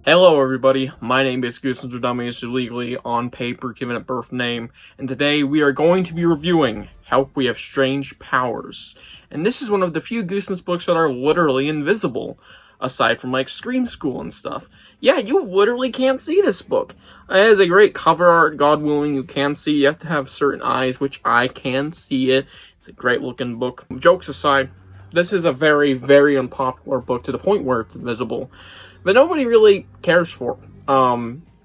Hello everybody, my name is Goosebumps Dummies, illegally on paper given a birth name, and today we are going to be reviewing Help We Have Strange Powers. And this is one of the few Goosebumps books that are literally invisible, aside from like Scream School and stuff. Yeah, you literally can't see this book. It has a great cover art, God willing you can see. You have to have certain eyes, which I can see it. It's a great looking book. Jokes aside, this is a very, very unpopular book to the point where it's invisible. But nobody really cares for.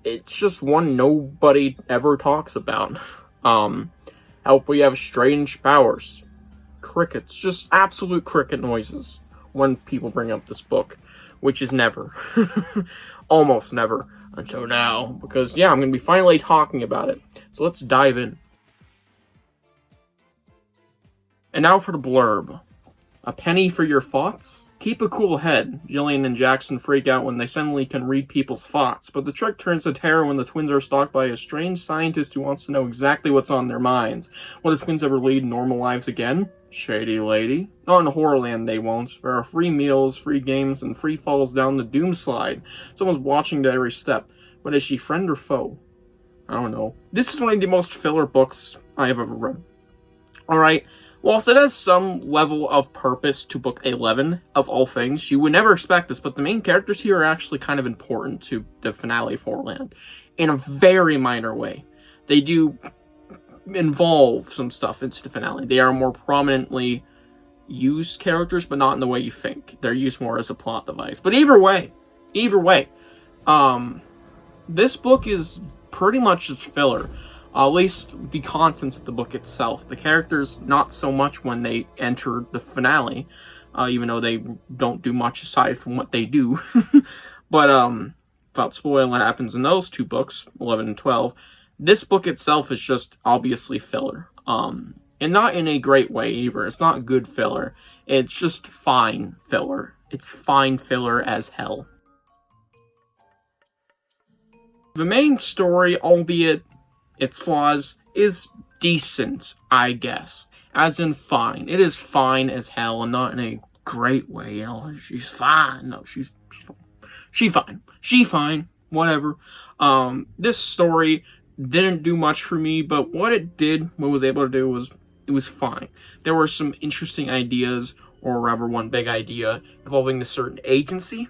It's just one nobody ever talks about. Help We Have Strange Powers. Crickets. Just absolute cricket noises when people bring up this book. Which is never. Almost never. Until now. Because, yeah, I'm going to be finally talking about it. So let's dive in. And now for the blurb. A penny for your thoughts? Keep a cool head. Jillian and Jackson freak out when they suddenly can read people's thoughts, but the trick turns to terror when the twins are stalked by a strange scientist who wants to know exactly what's on their minds. Will the twins ever lead normal lives again? Shady lady. Not in Horrorland they won't. There are free meals, free games, and free falls down the doom slide. Someone's watching to every step. But is she friend or foe? I don't know. This is one of the most filler books I have ever read. Alright. Whilst it has some level of purpose to book 11, of all things, you would never expect this, but the main characters here are actually kind of important to the finale of Horrorland, in a very minor way. They do involve some stuff into the finale. They are more prominently used characters, but not in the way you think. They're used more as a plot device. But either way, this book is pretty much just filler. At least the contents of the book itself. The characters, not so much when they enter the finale, even though they don't do much aside from what they do. But, without spoiling what happens in those two books, 11 and 12, this book itself is just obviously filler. And not in a great way either. It's not good filler. It's just fine filler. It's fine filler as hell. The main story, albeit its flaws, is decent, I guess. As in fine. It is fine as hell, and not in a great way, you know, she's fine. No, she's fine. She fine. Whatever. This story didn't do much for me, but what it was able to do was, it was fine. There were some interesting ideas, or rather one big idea, involving a certain agency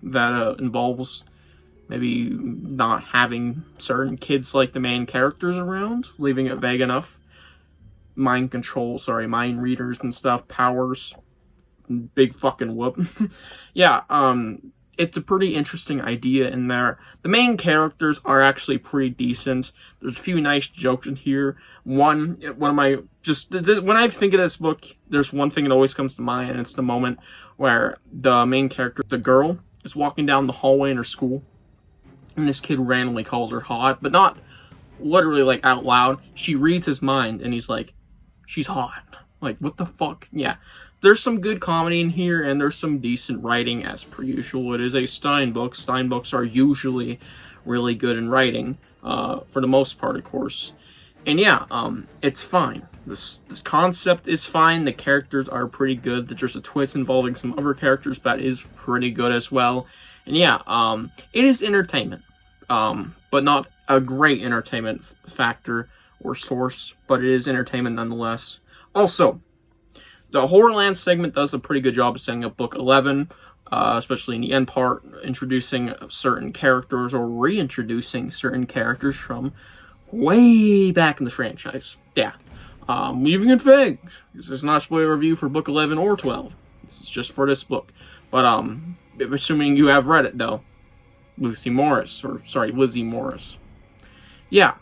that involves maybe not having certain kids like the main characters around, leaving it vague enough. Mind readers and stuff, powers, big fucking whoop. Yeah, it's a pretty interesting idea in there. The main characters are actually pretty decent. There's a few nice jokes in here. When I think of this book, there's one thing that always comes to mind, and it's the moment where the main character, the girl, is walking down the hallway in her school, and this kid randomly calls her hot, but not literally, like, out loud. She reads his mind, and he's like, she's hot. Like, what the fuck? Yeah. There's some good comedy in here, and there's some decent writing, as per usual. It is a Stine book. Stine books are usually really good in writing, for the most part, of course. And yeah, it's fine. This concept is fine. The characters are pretty good. There's a twist involving some other characters that is pretty good as well. And yeah, it is entertainment, but not a great entertainment factor or source, but it is entertainment nonetheless. Also, the Horrorland segment does a pretty good job of setting up book 11, especially in the end part, introducing certain characters or reintroducing certain characters from way back in the franchise. Yeah, leaving it vague. This is not a spoiler review for book 11 or 12. This is just for this book. But, assuming you have read it, though. Lizzie Morris. Yeah,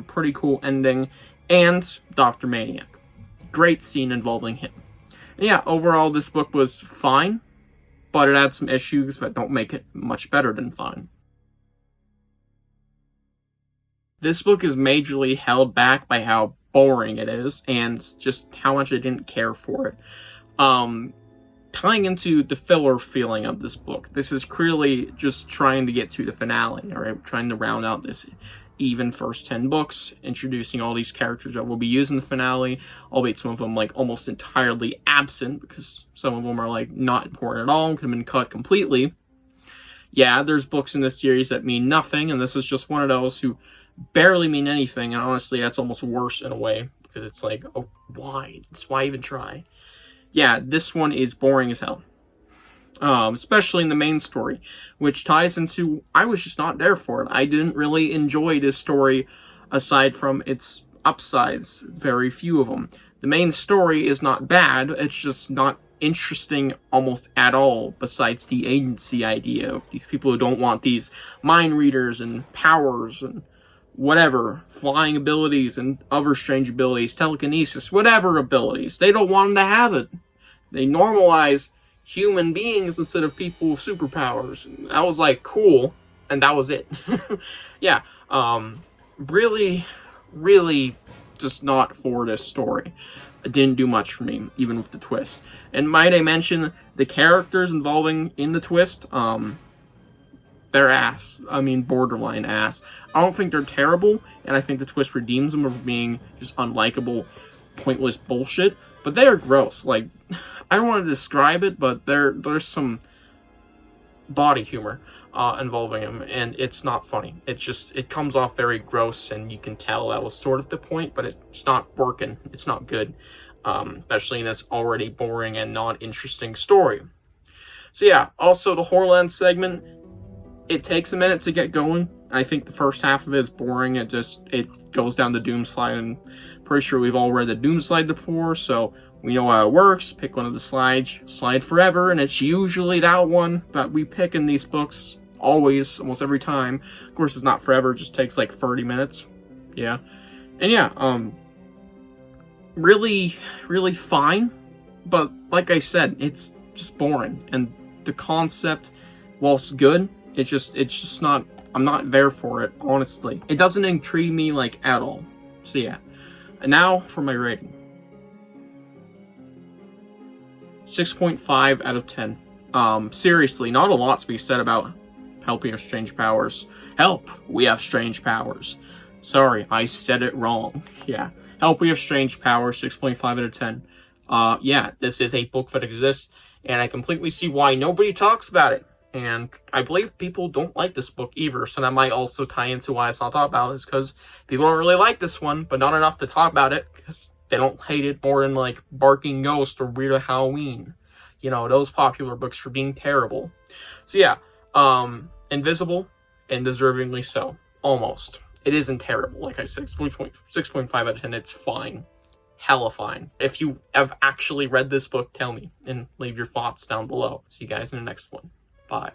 pretty cool ending. And Dr. Maniac. Great scene involving him. And yeah, overall, this book was fine, but it had some issues that don't make it much better than fine. This book is majorly held back by how boring it is, and just how much I didn't care for it. Tying into the filler feeling of this book, this is clearly just trying to get to the finale, alright? Trying to round out this even first 10 books, introducing all these characters that will be used in the finale, albeit some of them, like, almost entirely absent, because some of them are, like, not important at all, could have been cut completely. Yeah, there's books in this series that mean nothing, and this is just one of those who barely mean anything, and honestly, that's almost worse in a way, because it's like, oh, why? Why even try? Yeah, this one is boring as hell. Especially in the main story, which ties into, I was just not there for it. I didn't really enjoy this story, aside from its upsides, very few of them. The main story is not bad, it's just not interesting almost at all, besides the agency idea of these people who don't want these mind readers and powers and whatever, flying abilities and other strange abilities, telekinesis, whatever abilities. They don't want them to have it. They normalize human beings instead of people with superpowers. And that was like cool, and that was it. Yeah, really just not for this story. It didn't do much for me, even with the twist. And might I mention, the characters involving in the twist, they're ass. I mean, borderline ass. I don't think they're terrible, and I think the twist redeems them of being just unlikable, pointless bullshit. But they are gross. Like, I don't want to describe it, but there's some body humor involving them, and it's not funny. It comes off very gross, and you can tell that was sort of the point, but it's not working. It's not good, especially in this already boring and not interesting story. So yeah, also the Horrorland segment, it takes a minute to get going. I think the first half of it is boring. It goes down the Doomslide, and pretty sure we've all read the Doomslide before, so we know how it works. Pick one of the slides, slide forever, and it's usually that one that we pick in these books. Always, almost every time. Of course, it's not forever, it just takes like 30 minutes. Yeah. And yeah, really fine. But like I said, it's just boring. And the concept, whilst good, it's just not, I'm not there for it, honestly. It doesn't intrigue me, like, at all. So yeah. And now for my rating. 6.5 out of 10. Seriously, not a lot to be said about Help, We Have Strange Powers. Help, we have strange powers. Sorry, I said it wrong. Yeah. Help, We Have Strange Powers, 6.5 out of 10. Yeah, this is a book that exists, and I completely see why nobody talks about it. And I believe people don't like this book either, so that might also tie into why it's not talked about, is because people don't really like this one, but not enough to talk about it, because they don't hate it more than, like, Barking Ghost or Weird Halloween. You know, those popular books for being terrible. So yeah, Invisible, and deservingly so. Almost. It isn't terrible, like I said. 6.5 out of 10, it's fine. Hella fine. If you have actually read this book, tell me, and leave your thoughts down below. See you guys in the next one. Bye.